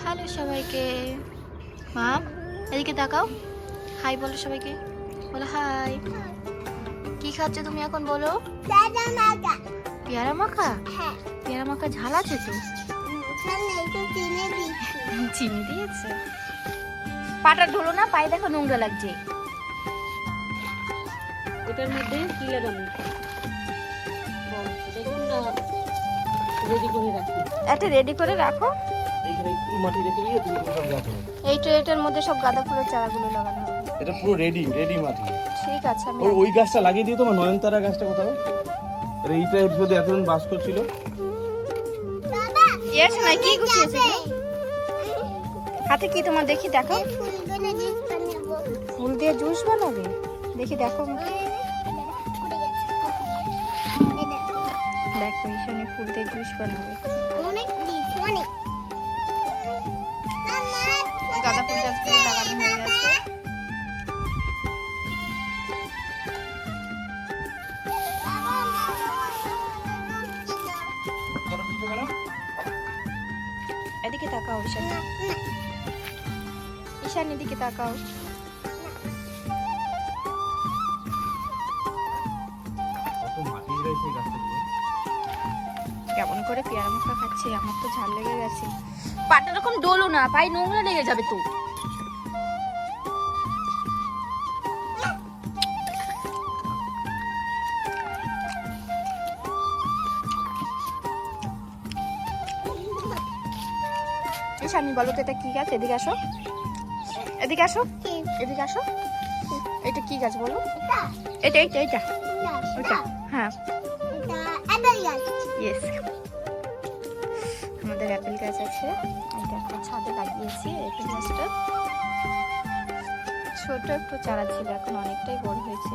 Hello সবাইকে। মাম এদিকে তাকাও, হাই বলো সবাইকে, বলো হাই। কি খাচ্ছ তুমি এখন বলো? পেয়ারা মাখা। পেয়ারা মাখা ঝাল আছে তো? চিনি দিয়েছে। পাটা ঢোলো না, পায়ে দেখো নোংরা লাগছে। ওটার মধ্যে কি লাগানো? দেখুন না, রেডি করে রাখি। একটা রেডি করে রাখো। এইখানে একটু মাটি রেখে দিয়ে তুমি সব গাছ হবে। এই ট্রেটার মধ্যে সব গাঁদা ফুলের চারাগুলো লাগানো হবে। এটা পুরো রেডি মাটি। ঠিক আছে, আমি ওই গাছটা লাগিয়ে দিও, তোমার নয়নতারা গাছটা কোথাও? এইটা শুধু এতদিন বাস করছিল। এসে না কি গুছিয়েছে? হাতে কি তোমার দেখি দেখো। ফুল দিয়ে জুস বানাবে? দেখি দেখো, দেখো ঈশানী ফুল দিয়ে জুস বানাবে। গাঁদা ফুল গাছগুলো লাগানো হয়ে গেছে। এদিকে তাকাও ঈশানী, ঈশানী দিকে তাকাও। কেমন করে পেয়ারা মাখা খাচ্ছে, আমার তো ঝাল লেগে গেছে। পাটা এরকম ডোলো না, পায়ে নোংরা লেগে যাবে তো। ঈশানী বলো তো এটা কি গাছ? এদিকে আসো, এদিকে আসো, এদিকে আসো। এটা কি গাছ বলো? এটা এইটা এইটা ওইটা, হ্যাঁ ইয়েস। আমাদের অ্যাপেল গাছ আছে, এটা একটা ছাদে লাগিয়েছি। অ্যাপেল গাছটা ছোট একটু চারা ছিল, এখন অনেকটাই বড় হয়েছে।